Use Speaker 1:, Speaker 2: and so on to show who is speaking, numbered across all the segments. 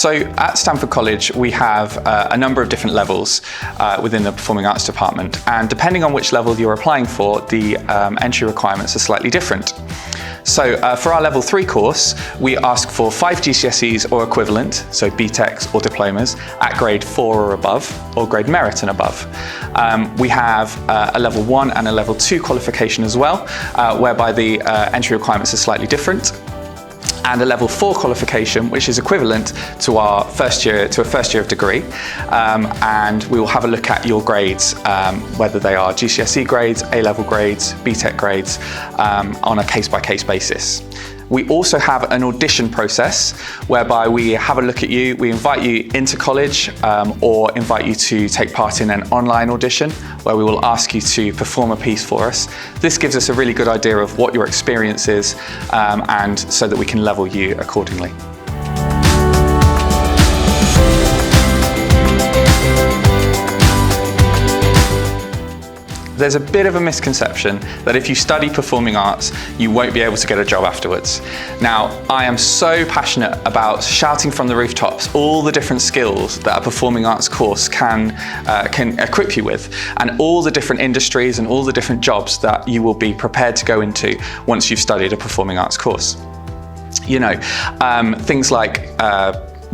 Speaker 1: So at Stamford College, we have a number of different levels within the Performing Arts department, and depending on which level you're applying for, the entry requirements are slightly different. So for our level 3 course, we ask for 5 GCSEs or equivalent, so BTECs or diplomas, at grade 4 or above, or grade merit and above. We have a level 1 and a level 2 qualification as well, whereby the entry requirements are slightly different, and a level 4 qualification, which is equivalent to a first year of degree. And we will have a look at your grades, whether they are GCSE grades, A-level grades, BTEC grades, on a case-by-case basis. We also have an audition process whereby we have a look at you, we invite you into college or invite you to take part in an online audition where we will ask you to perform a piece for us. This gives us a really good idea of what your experience is and so that we can level you accordingly. There's a bit of a misconception that if you study performing arts, you won't be able to get a job afterwards. Now, I am so passionate about shouting from the rooftops all the different skills that a performing arts course can equip you with, and all the different industries and all the different jobs that you will be prepared to go into once you've studied a performing arts course. You know, things like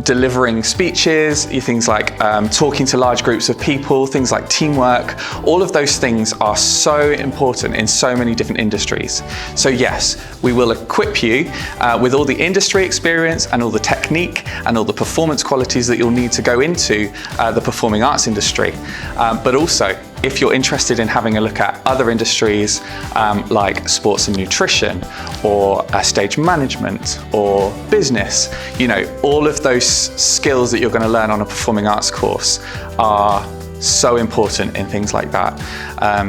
Speaker 1: delivering speeches, things like talking to large groups of people, things like teamwork, all of those things are so important in so many different industries. So yes, we will equip you with all the industry experience and all the technique and all the performance qualities that you'll need to go into the performing arts industry. But also, if you're interested in having a look at other industries like sports and nutrition or stage management or business, you know, all of those skills that you're going to learn on a performing arts course are so important in things like that.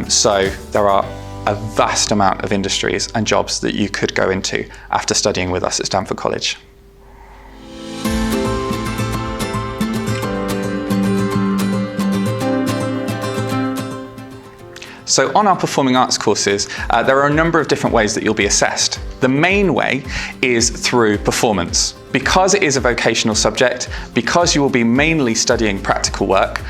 Speaker 1: So there are a vast amount of industries and jobs that you could go into after studying with us at Stamford College. So on our performing arts courses, there are a number of different ways that you'll be assessed. The main way is through performance. Because it is a vocational subject, because you will be mainly studying practical work,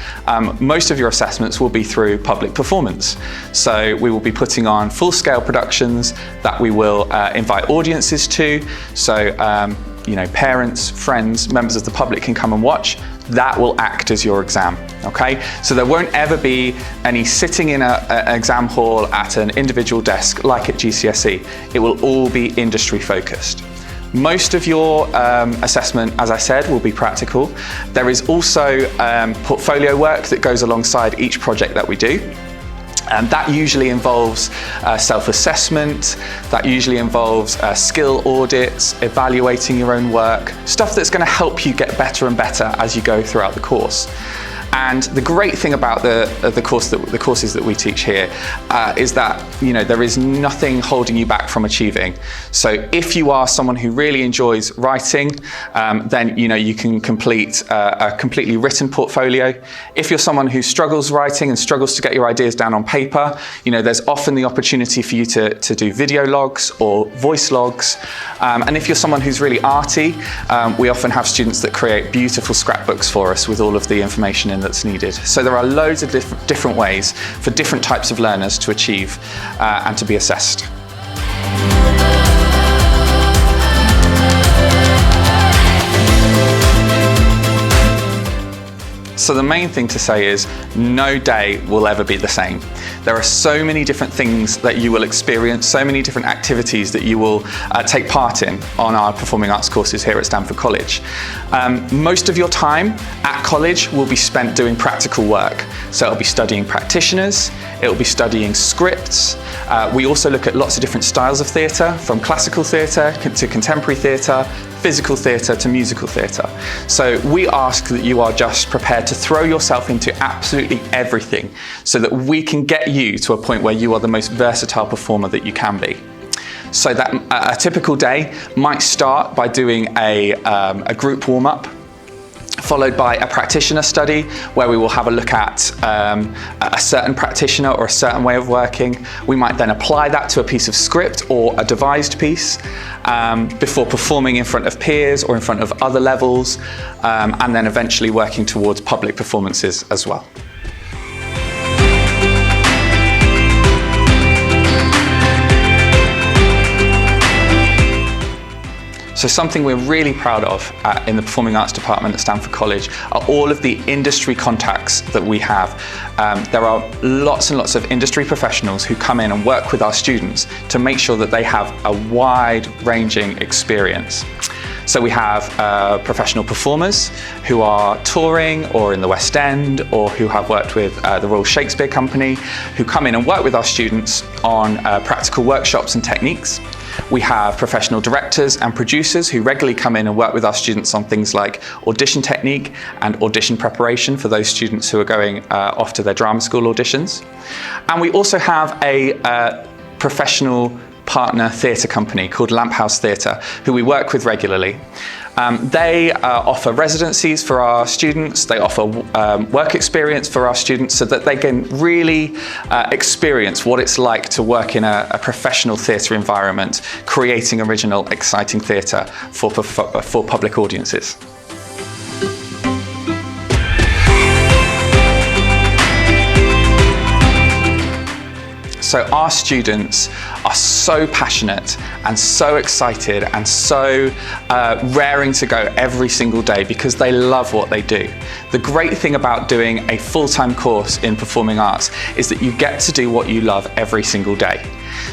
Speaker 1: most of your assessments will be through public performance. So we will be putting on full-scale productions that we will invite audiences to. So you know, parents, friends, members of the public can come and watch. That will act as your exam, okay? So there won't ever be any sitting in an exam hall at an individual desk like at GCSE. It will all be industry focused. Most of your assessment, as I said, will be practical. There is also portfolio work that goes alongside each project that we do. And that usually involves self-assessment, that usually involves skill audits, evaluating your own work, stuff that's going to help you get better and better as you go throughout the course. And the great thing about the courses that we teach here is that, you know, there is nothing holding you back from achieving. So if you are someone who really enjoys writing, then, you know, you can complete a completely written portfolio. If you're someone who struggles writing and struggles to get your ideas down on paper, you know, there's often the opportunity for you to do video logs or voice logs. And if you're someone who's really arty, we often have students that create beautiful scrapbooks for us with all of the information in that's needed. So there are loads of different ways for different types of learners to achieve and to be assessed. So the main thing to say is no day will ever be the same. There are so many different things that you will experience, so many different activities that you will take part in on our performing arts courses here at Stamford College. Most of your time at college will be spent doing practical work. So it'll be studying practitioners, it'll be studying scripts. We also look at lots of different styles of theatre, from classical theatre to contemporary theatre, physical theatre to musical theatre. So we ask that you are just prepared to throw yourself into absolutely everything so that we can get you to a point where you are the most versatile performer that you can be. So that a typical day might start by doing a group warm-up followed by a practitioner study, where we will have a look at a certain practitioner or a certain way of working. We might then apply that to a piece of script or a devised piece before performing in front of peers or in front of other levels, and then eventually working towards public performances as well. So something we're really proud of in the Performing Arts Department at Stamford College are all of the industry contacts that we have. There are lots and lots of industry professionals who come in and work with our students to make sure that they have a wide-ranging experience. So we have professional performers who are touring or in the West End, or who have worked with the Royal Shakespeare Company, who come in and work with our students on practical workshops and techniques. We have professional directors and producers who regularly come in and work with our students on things like audition technique and audition preparation for those students who are going off to their drama school auditions. And we also have a professional partner theatre company called Lamp House Theatre, who we work with regularly. They offer residencies for our students, they offer work experience for our students so that they can really experience what it's like to work in a professional theatre environment, creating original, exciting theatre for public audiences. So our students are so passionate and so excited and so raring to go every single day because they love what they do. The great thing about doing a full-time course in performing arts is that you get to do what you love every single day.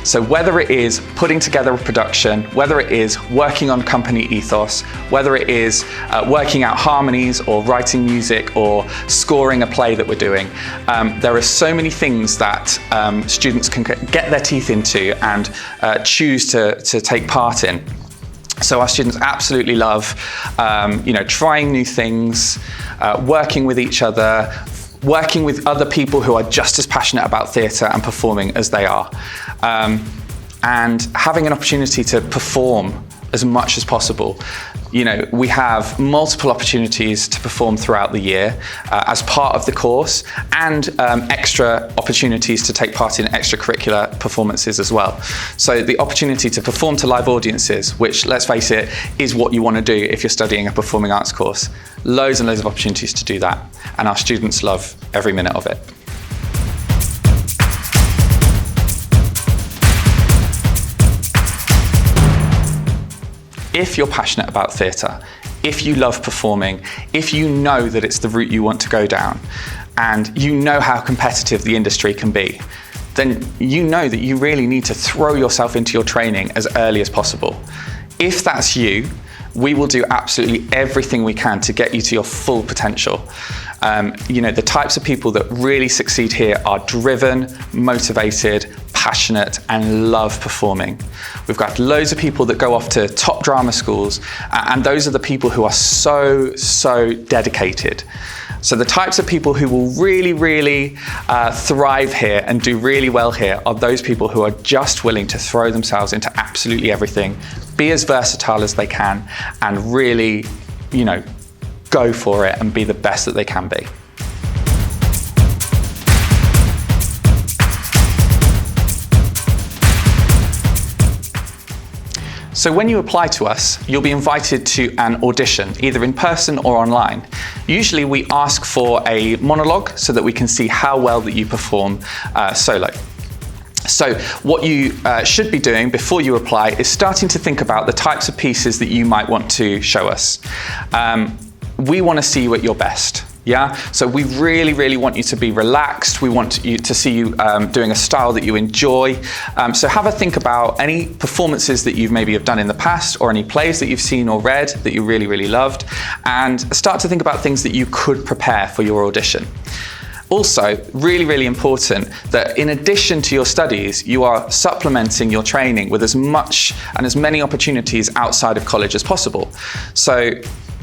Speaker 1: So whether it is putting together a production, whether it is working on company ethos, whether it is working out harmonies or writing music or scoring a play that we're doing, there are so many things that students can get their teeth into and choose to take part in. So our students absolutely love trying new things, working with each other, working with other people who are just as passionate about theatre and performing as they are, and having an opportunity to perform as much as possible. You know, we have multiple opportunities to perform throughout the year as part of the course, and extra opportunities to take part in extracurricular performances as well. So the opportunity to perform to live audiences, which, let's face it, is what you want to do if you're studying a performing arts course. Loads and loads of opportunities to do that, and our students love every minute of it. If you're passionate about theatre, if you love performing, if you know that it's the route you want to go down, and you know how competitive the industry can be, then you know that you really need to throw yourself into your training as early as possible. If that's you, we will do absolutely everything we can to get you to your full potential. The types of people that really succeed here are driven, motivated, passionate, and love performing. We've got loads of people that go off to top drama schools, and those are the people who are so dedicated. So the types of people who will really thrive here and do really well here are those people who are just willing to throw themselves into absolutely everything, be as versatile as they can, and really, go for it and be the best that they can be. So when you apply to us, you'll be invited to an audition, either in person or online. Usually we ask for a monologue so that we can see how well that you perform solo. So what you should be doing before you apply is starting to think about the types of pieces that you might want to show us. We want to see you at your best. Yeah, so we really want you to be relaxed. We want you to see you doing a style that you enjoy. So have a think about any performances that you've maybe have done in the past, or any plays that you've seen or read that you really loved, and start to think about things that you could prepare for your audition. Also, really important that in addition to your studies, you are supplementing your training with as much and as many opportunities outside of college as possible. So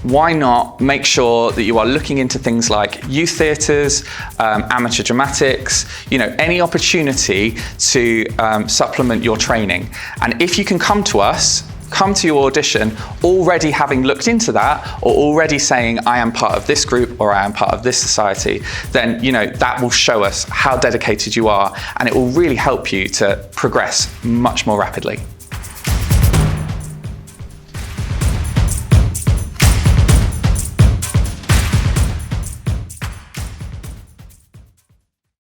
Speaker 1: why not make sure that you are looking into things like youth theatres, amateur dramatics, any opportunity to supplement your training. And if you can come to us, come to your audition already having looked into that, or already saying, I am part of this group or I am part of this society, then that will show us how dedicated you are, and it will really help you to progress much more rapidly.